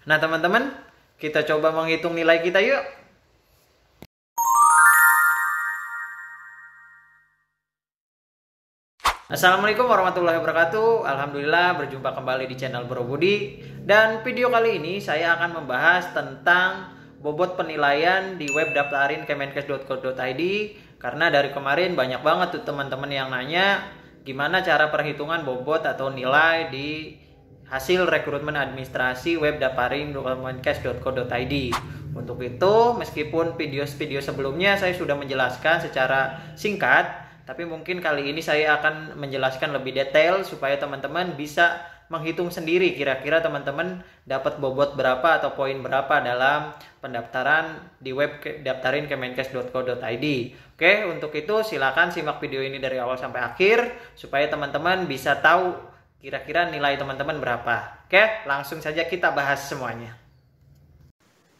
Nah teman-teman, kita coba menghitung nilai kita yuk. Assalamualaikum warahmatullahi wabarakatuh. Alhamdulillah berjumpa kembali di channel Bro Budi. Dan video kali ini saya akan membahas tentang bobot penilaian di web daftarin kemenkes.co.id. Karena dari kemarin banyak banget tuh teman-teman yang nanya gimana cara perhitungan bobot atau nilai di hasil rekrutmen administrasi web daftarin kemenkes.co.id. Untuk itu, meskipun video-video sebelumnya saya sudah menjelaskan secara singkat, tapi mungkin kali ini saya akan menjelaskan lebih detail supaya teman-teman bisa menghitung sendiri kira-kira teman-teman dapat bobot berapa atau poin berapa dalam pendaftaran di web daftarin kemenkes.co.id. Oke, untuk itu silakan simak video ini dari awal sampai akhir supaya teman-teman bisa tahu kira-kira nilai teman-teman berapa. Oke, langsung saja kita bahas semuanya.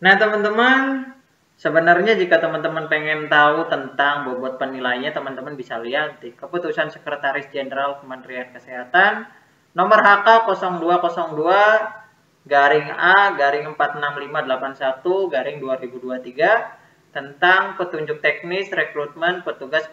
Nah, teman-teman, sebenarnya jika teman-teman pengen tahu tentang bobot penilaiannya, teman-teman bisa lihat di Keputusan Sekretaris Jenderal Kementerian Kesehatan nomor HK 0202 garing A garing 46581 garing 2023 tentang petunjuk teknis rekrutmen petugas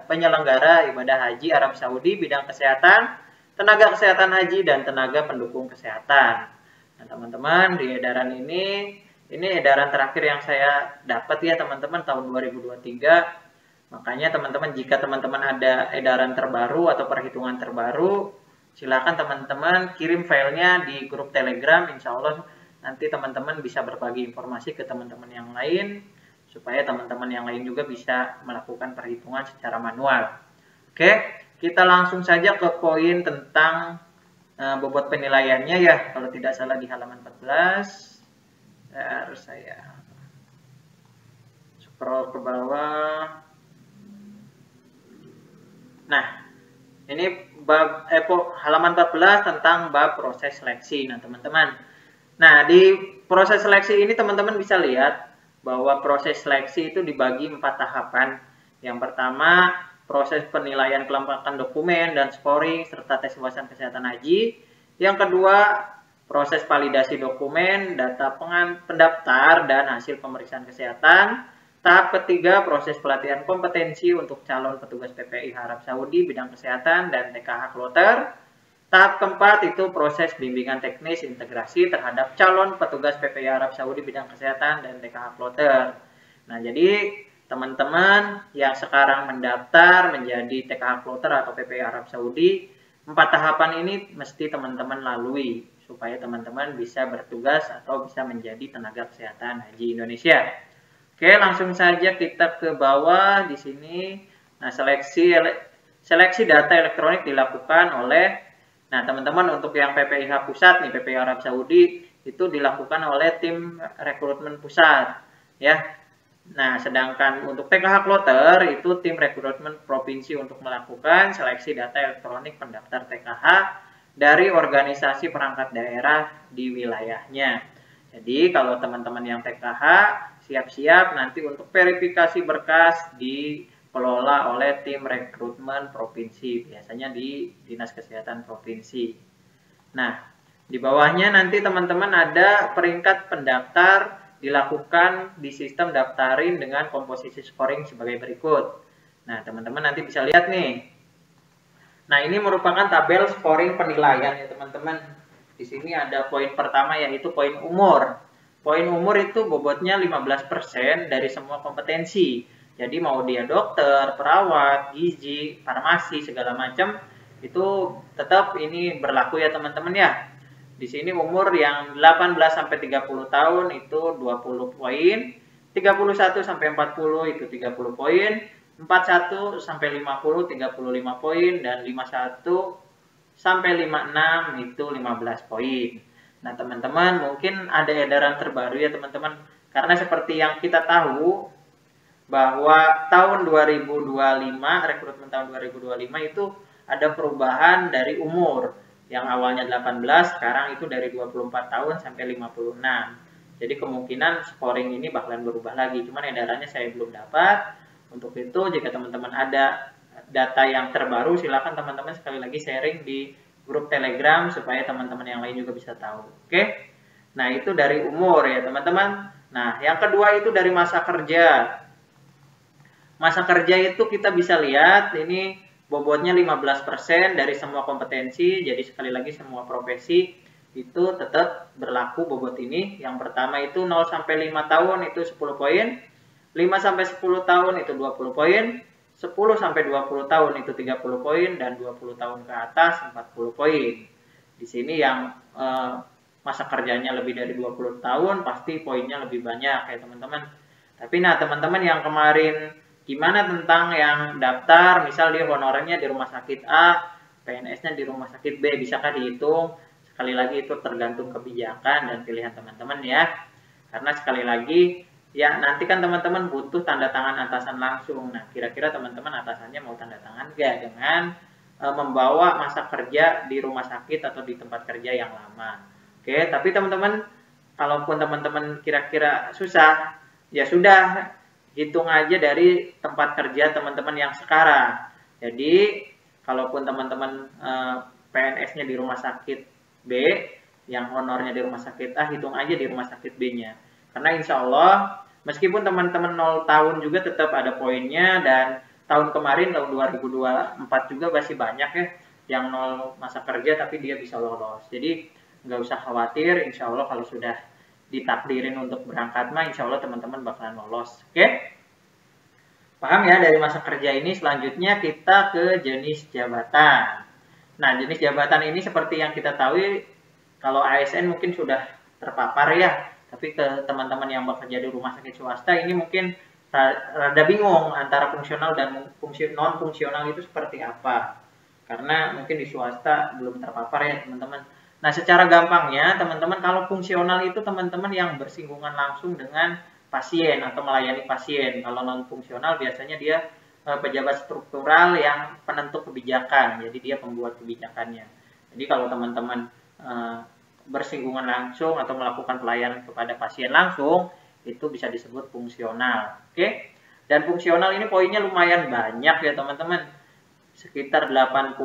penyelenggara ibadah haji Arab Saudi bidang kesehatan, tenaga kesehatan haji, dan tenaga pendukung kesehatan. Nah, teman-teman, di edaran ini edaran terakhir yang saya dapat ya teman-teman tahun 2023. Makanya teman-teman jika teman-teman ada edaran terbaru atau perhitungan terbaru, silakan teman-teman kirim filenya di grup Telegram. Insya Allah nanti teman-teman bisa berbagi informasi ke teman-teman yang lain supaya teman-teman yang lain juga bisa melakukan perhitungan secara manual. Oke, kita langsung saja ke poin tentang bobot penilaiannya ya. Kalau tidak salah di halaman 14. Harus saya scroll ke bawah. Nah, ini bab halaman 14 tentang bab proses seleksi. Nah, teman-teman. Nah, di proses seleksi ini teman-teman bisa lihat bahwa proses seleksi itu dibagi 4 tahapan. Yang pertama, proses penilaian kelengkapan dokumen dan scoring serta tes wawasan kesehatan haji. Yang kedua, proses validasi dokumen, data pendaftar, dan hasil pemeriksaan kesehatan. Tahap ketiga, proses pelatihan kompetensi untuk calon petugas PPI Arab Saudi bidang kesehatan dan TKH Kloter. Tahap keempat itu proses bimbingan teknis integrasi terhadap calon petugas PPI Arab Saudi bidang kesehatan dan TKH Kloter. Nah, jadi teman-teman yang sekarang mendaftar menjadi TKH Kloter atau PPI Arab Saudi, 4 tahapan ini mesti teman-teman lalui supaya teman-teman bisa bertugas atau bisa menjadi tenaga kesehatan haji Indonesia. Oke, langsung saja kita ke bawah di sini. Nah, seleksi data elektronik dilakukan oleh, nah teman-teman untuk yang PPIH pusat nih, PPI Arab Saudi itu dilakukan oleh tim rekrutmen pusat, ya. Nah, sedangkan untuk TKH Kloter itu tim rekrutmen provinsi untuk melakukan seleksi data elektronik pendaftar TKH dari organisasi perangkat daerah di wilayahnya. Jadi kalau teman-teman yang TKH siap-siap nanti untuk verifikasi berkas dikelola oleh tim rekrutmen provinsi, biasanya di Dinas Kesehatan Provinsi. Nah, di bawahnya nanti teman-teman ada peringkat pendaftar dilakukan di sistem daftarin dengan komposisi scoring sebagai berikut. Nah, teman-teman nanti bisa lihat nih. Nah, ini merupakan tabel scoring penilaian ya teman-teman. Di sini ada poin pertama yaitu poin umur. Poin umur itu bobotnya 15% dari semua kompetensi. Jadi mau dia dokter, perawat, gizi, farmasi, segala macam itu tetap ini berlaku ya teman-teman ya. Di sini umur yang 18 sampai 30 tahun itu 20 poin, 31 sampai 40 itu 30 poin, 41 sampai 50 35 poin, dan 51 sampai 56 itu 15 poin. Nah, teman-teman mungkin ada edaran terbaru ya teman-teman, karena seperti yang kita tahu bahwa tahun 2025, rekrutmen tahun 2025 itu ada perubahan dari umur. Yang awalnya 18, sekarang itu dari 24 tahun sampai 56. Jadi kemungkinan scoring ini bakalan berubah lagi. Cuman edarannya saya belum dapat. Untuk itu, jika teman-teman ada data yang terbaru, silakan teman-teman sekali lagi sharing di grup Telegram supaya teman-teman yang lain juga bisa tahu. Oke? Nah, itu dari umur ya teman-teman. Nah, yang kedua itu dari masa kerja. Masa kerja itu kita bisa lihat ini bobotnya 15% dari semua kompetensi. Jadi sekali lagi semua profesi itu tetap berlaku bobot ini. Yang pertama itu 0 sampai 5 tahun itu 10 poin, 5 sampai 10 tahun itu 20 poin, 10 sampai 20 tahun itu 30 poin, dan 20 tahun ke atas 40 poin. Di sini yang masa kerjanya lebih dari 20 tahun pasti poinnya lebih banyak ya teman-teman. Tapi nah teman-teman yang kemarin gimana tentang yang daftar, misal dia honorernya di rumah sakit A, PNS-nya di rumah sakit B, bisakah dihitung? Sekali lagi itu tergantung kebijakan dan pilihan teman-teman ya. Karena sekali lagi ya nanti kan teman-teman butuh tanda tangan atasan langsung. Nah, kira-kira teman-teman atasannya mau tanda tangan gak dengan membawa masa kerja di rumah sakit atau di tempat kerja yang lama. Oke, tapi teman-teman kalaupun teman-teman kira-kira susah, ya sudah hitung aja dari tempat kerja teman-teman yang sekarang. Jadi, kalaupun teman-teman PNS-nya di rumah sakit B, yang honornya di rumah sakit A, hitung aja di rumah sakit B-nya. Karena insya Allah, meskipun teman-teman 0 tahun juga tetap ada poinnya, dan tahun kemarin, tahun 2024 juga masih banyak ya, yang 0 masa kerja tapi dia bisa lolos. Jadi, nggak usah khawatir, insya Allah kalau sudah ditakdirin untuk berangkat mah insya Allah teman-teman bakalan lolos. Oke? Paham ya dari masa kerja ini. Selanjutnya kita ke jenis jabatan. Nah, jenis jabatan ini seperti yang kita tahu, kalau ASN mungkin sudah terpapar ya, tapi ke teman-teman yang bekerja di rumah sakit swasta ini mungkin rada bingung antara fungsional dan non fungsional itu seperti apa. Karena mungkin di swasta belum terpapar ya teman-teman. Nah, secara gampangnya teman-teman kalau fungsional itu teman-teman yang bersinggungan langsung dengan pasien atau melayani pasien. Kalau non fungsional biasanya dia pejabat struktural yang penentu kebijakan. Jadi dia pembuat kebijakannya. Jadi kalau teman-teman bersinggungan langsung atau melakukan pelayanan kepada pasien langsung, itu bisa disebut fungsional. Oke? Dan fungsional ini poinnya lumayan banyak ya teman-teman. Sekitar 80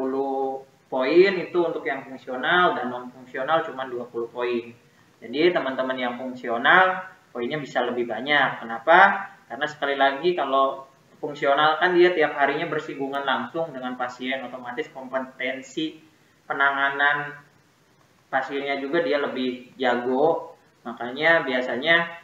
poin itu untuk yang fungsional, dan non fungsional cuma 20 poin. Jadi teman-teman yang fungsional poinnya bisa lebih banyak. Kenapa? Karena sekali lagi kalau fungsional kan dia tiap harinya bersinggungan langsung dengan pasien, otomatis kompetensi penanganan pasiennya juga dia lebih jago. Makanya biasanya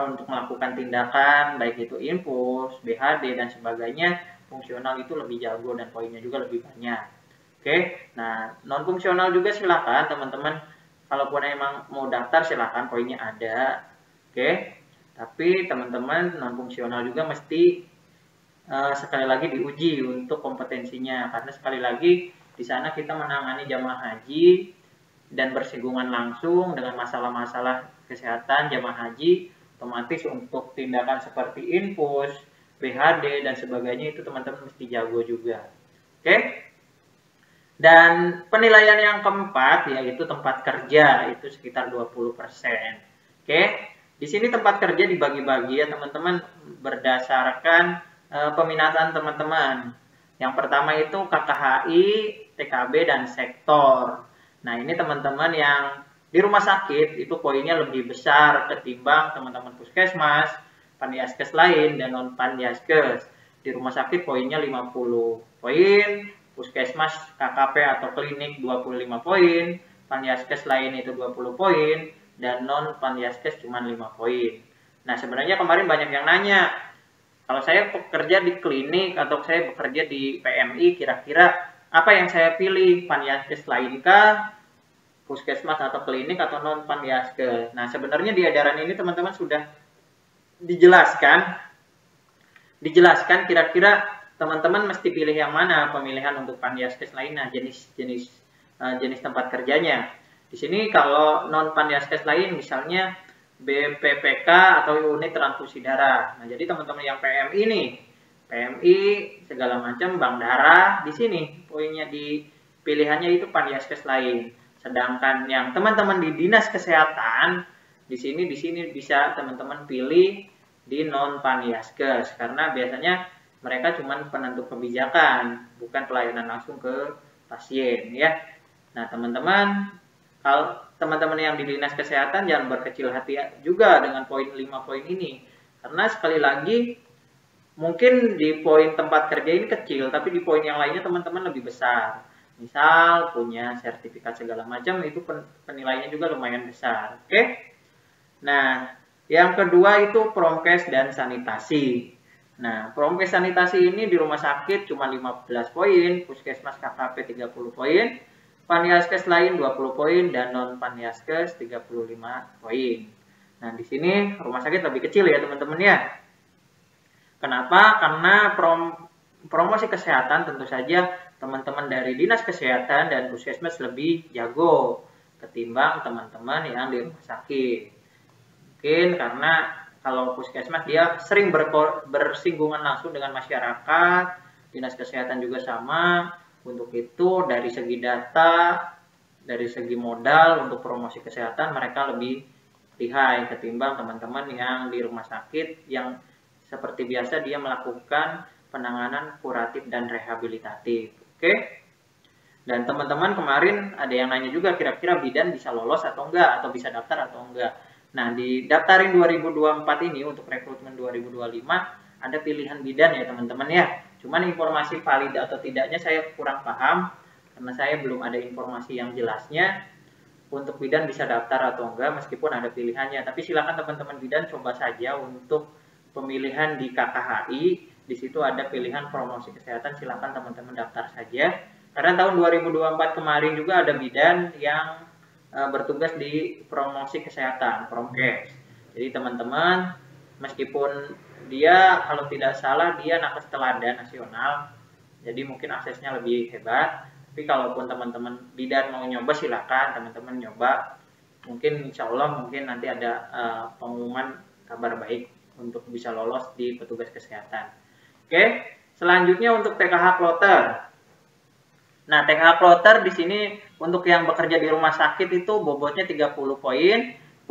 untuk melakukan tindakan baik itu infus, BHD dan sebagainya, fungsional itu lebih jago dan poinnya juga lebih banyak. Oke, nah non fungsional juga silakan teman-teman, kalaupun emang mau daftar silakan, poinnya ada. Oke, tapi teman-teman non fungsional juga mesti sekali lagi diuji untuk kompetensinya, karena sekali lagi di sana kita menangani jamaah haji dan bersinggungan langsung dengan masalah-masalah kesehatan jamaah haji. Otomatis untuk tindakan seperti infus, BHD dan sebagainya itu teman-teman mesti jago juga. Oke? Dan penilaian yang keempat yaitu tempat kerja, itu sekitar 20%. Oke? Di sini tempat kerja dibagi-bagi ya teman-teman berdasarkan peminatan teman-teman. Yang pertama itu KKHI, TKB dan sektor. Nah, ini teman-teman yang di rumah sakit itu poinnya lebih besar ketimbang teman-teman puskesmas, pandiaskes lain dan non pandiaskes. Di rumah sakit poinnya 50 poin, puskesmas, KKP atau klinik 25 poin, pandiaskes lain itu 20 poin, dan non pandiaskes cuma 5 poin. Nah, sebenarnya kemarin banyak yang nanya, kalau saya bekerja di klinik atau saya bekerja di PMI, kira-kira apa yang saya pilih, pandiaskes lainkah, puskesmas atau klinik, atau non pandiaskes? Nah, sebenarnya di edaran ini teman-teman sudah dijelaskan kira-kira teman-teman mesti pilih yang mana pemilihan untuk pandiaskes lainnya, jenis tempat kerjanya. Di sini kalau non pandiaskes lain misalnya BPPK atau unit transfusi darah. Nah, jadi teman-teman yang PMI nih, PMI segala macam bank darah, di sini poinnya di pilihannya itu pandiaskes lain. Sedangkan yang teman-teman di dinas kesehatan di sini bisa teman-teman pilih di non pandiaskes, karena biasanya mereka cuma penentu kebijakan, bukan pelayanan langsung ke pasien ya. Nah, teman-teman Kalau teman-teman yang di dinas kesehatan jangan berkecil hati juga dengan poin 5 poin ini. Karena sekali lagi mungkin di poin tempat kerja ini kecil, tapi di poin yang lainnya teman-teman lebih besar. Misal punya sertifikat segala macam, itu penilaiannya juga lumayan besar. Oke? Nah, yang kedua itu promkes dan sanitasi. Nah, promkes sanitasi ini di rumah sakit cuma 15 poin, puskesmas KKP 30 poin, Paniaskes lain 20 poin, dan non Paniaskes 35 poin. Nah, di sini rumah sakit lebih kecil ya teman-teman ya. Kenapa? Karena promosi kesehatan tentu saja teman-teman dari dinas kesehatan dan puskesmas lebih jago ketimbang teman-teman yang di rumah sakit. Mungkin karena kalau puskesmas dia sering bersinggungan langsung dengan masyarakat, dinas kesehatan juga sama. Untuk itu dari segi data, dari segi modal untuk promosi kesehatan mereka lebih lihai ketimbang teman-teman yang di rumah sakit yang seperti biasa dia melakukan penanganan kuratif dan rehabilitatif. Oke? Dan teman-teman kemarin ada yang nanya juga kira-kira bidan bisa lolos atau enggak, atau bisa daftar atau enggak. Nah, di daftarin 2024 ini untuk rekrutmen 2025 ada pilihan bidan ya teman-teman ya. Cuman informasi valid atau tidaknya saya kurang paham karena saya belum ada informasi yang jelasnya untuk bidan bisa daftar atau enggak meskipun ada pilihannya. Tapi silakan teman-teman bidan coba saja untuk pemilihan di KKHI. Di situ ada pilihan promosi kesehatan, silakan teman-teman daftar saja. Karena tahun 2024 kemarin juga ada bidan yang bertugas di promosi kesehatan, promkes. Jadi teman-teman, meskipun dia kalau tidak salah dia nakes teladan nasional, jadi mungkin aksesnya lebih hebat. Tapi kalaupun teman-teman bidan mau nyoba silakan teman-teman nyoba. Mungkin insya Allah mungkin nanti ada pengumuman kabar baik untuk bisa lolos di petugas kesehatan. Oke, selanjutnya untuk TKH Kloter. Nah, TKH Kloter di sini untuk yang bekerja di rumah sakit itu bobotnya 30 poin,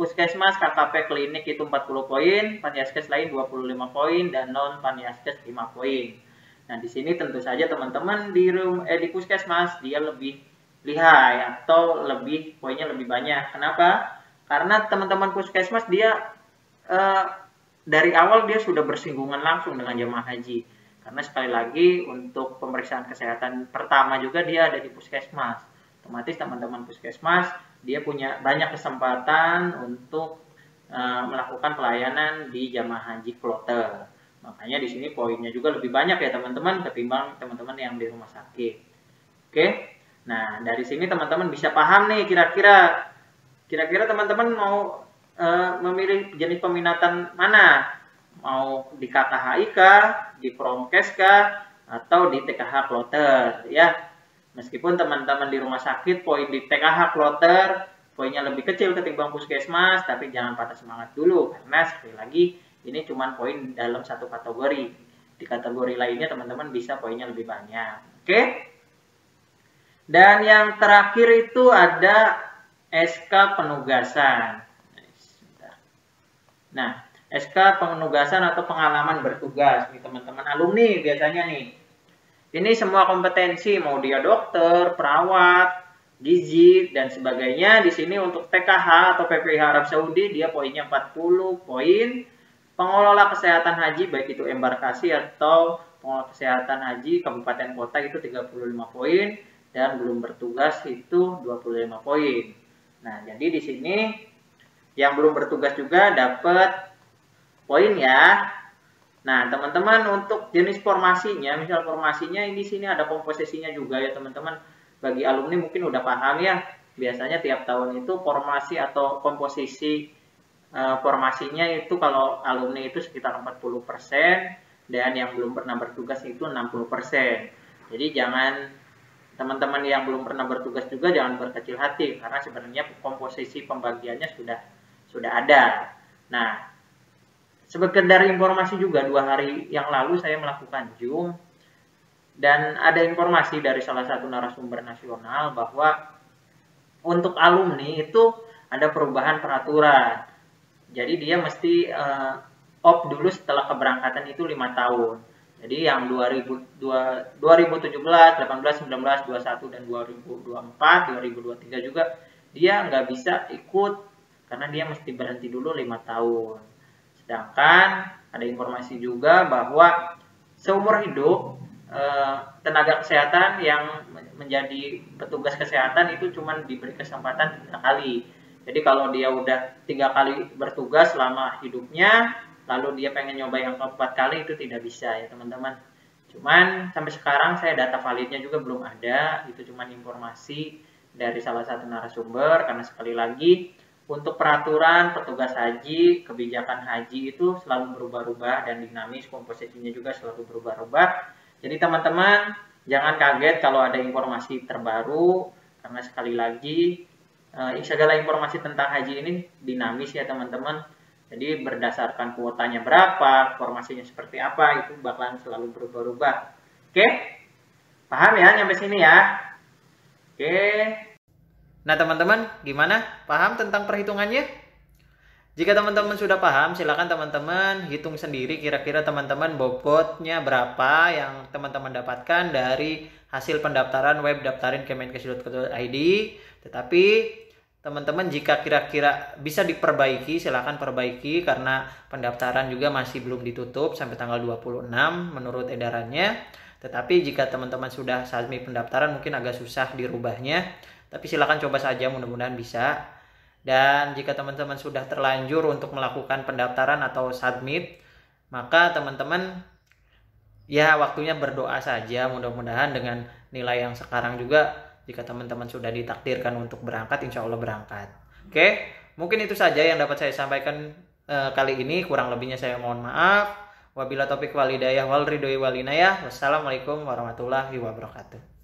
puskesmas, KKP, klinik itu 40 poin, Paniaskes lain 25 poin, dan non Paniaskes 5 poin. Nah, di sini tentu saja teman-teman di puskesmas dia lebih lihai atau poinnya lebih banyak. Kenapa? Karena teman-teman puskesmas dia dari awal dia sudah bersinggungan langsung dengan jemaah haji. Karena sekali lagi untuk pemeriksaan kesehatan pertama juga dia ada di puskesmas. Otomatis teman-teman puskesmas dia punya banyak kesempatan untuk melakukan pelayanan di jemaah haji kloter. Makanya di sini poinnya juga lebih banyak ya teman-teman ketimbang teman-teman yang di rumah sakit. Oke. Nah, dari sini teman-teman bisa paham nih kira-kira teman-teman mau memilih jenis peminatan mana? Mau di KKHI kah, di Promkes kah, atau di TKH Kloter ya. Meskipun teman-teman di rumah sakit poin di TKH Kloter poinnya lebih kecil ketimbang puskesmas, tapi jangan patah semangat dulu karena sekali lagi ini cuma poin dalam satu kategori. Di kategori lainnya teman-teman bisa poinnya lebih banyak. Oke? Dan yang terakhir itu ada SK penugasan. Nah, SK penugasan atau pengalaman bertugas nih teman-teman alumni biasanya nih. Ini semua kompetensi mau dia dokter, perawat, gizi dan sebagainya. Di sini untuk TKH atau PPIH Arab Saudi dia poinnya 40 poin. Pengelola kesehatan haji baik itu embarkasi atau pengelola kesehatan haji kabupaten kota itu 35 poin dan belum bertugas itu 25 poin. Nah, jadi di sini yang belum bertugas juga dapat poin ya. Nah, teman-teman untuk jenis formasinya, misal formasinya ini sini ada komposisinya juga ya teman-teman. Bagi alumni mungkin udah paham ya. Biasanya tiap tahun itu formasi atau komposisi formasinya itu kalau alumni itu sekitar 40% dan yang belum pernah bertugas itu 60%. Jadi jangan teman-teman yang belum pernah bertugas juga jangan berkecil hati karena sebenarnya komposisi pembagiannya sudah ada. Nah, sekedar informasi juga 2 hari yang lalu saya melakukan Zoom dan ada informasi dari salah satu narasumber nasional bahwa untuk alumni itu ada perubahan peraturan. Jadi dia mesti off dulu setelah keberangkatan itu 5 tahun. Jadi yang 2017, 18, 19, 21 dan 2024, 2023 juga dia nggak bisa ikut karena dia mesti berhenti dulu 5 tahun. Sedangkan ada informasi juga bahwa seumur hidup tenaga kesehatan yang menjadi petugas kesehatan itu cuma diberi kesempatan 3 kali. Jadi kalau dia udah 3 kali bertugas selama hidupnya, lalu dia pengen nyoba yang keempat kali, itu tidak bisa ya teman-teman. Cuman sampai sekarang saya data validnya juga belum ada, itu cuma informasi dari salah satu narasumber, karena sekali lagi untuk peraturan petugas haji, kebijakan haji itu selalu berubah-ubah dan dinamis, komposisinya juga selalu berubah-ubah. Jadi teman-teman jangan kaget kalau ada informasi terbaru, karena sekali lagi segala informasi tentang haji ini dinamis ya teman-teman. Jadi berdasarkan kuotanya berapa, formasinya seperti apa, itu bakalan selalu berubah-ubah. Oke? Paham ya nyampe sini ya? Oke. Nah teman-teman, gimana? Paham tentang perhitungannya? Jika teman-teman sudah paham, silakan teman-teman hitung sendiri kira-kira teman-teman bobotnya berapa yang teman-teman dapatkan dari hasil pendaftaran web daftarin kemenkes.go.id. Tetapi teman-teman jika kira-kira bisa diperbaiki, silakan perbaiki karena pendaftaran juga masih belum ditutup sampai tanggal 26 menurut edarannya. Tetapi jika teman-teman sudah submit pendaftaran mungkin agak susah dirubahnya. Tapi silakan coba saja, mudah-mudahan bisa. Dan jika teman-teman sudah terlanjur untuk melakukan pendaftaran atau submit, maka teman-teman ya waktunya berdoa saja, mudah-mudahan dengan nilai yang sekarang juga jika teman-teman sudah ditakdirkan untuk berangkat, insya Allah berangkat. Oke, mungkin itu saja yang dapat saya sampaikan kali ini. Kurang lebihnya saya mohon maaf. Wabila taufiq wal hidayah wal ridhoi wal inayah. Wassalamualaikum warahmatullahi wabarakatuh.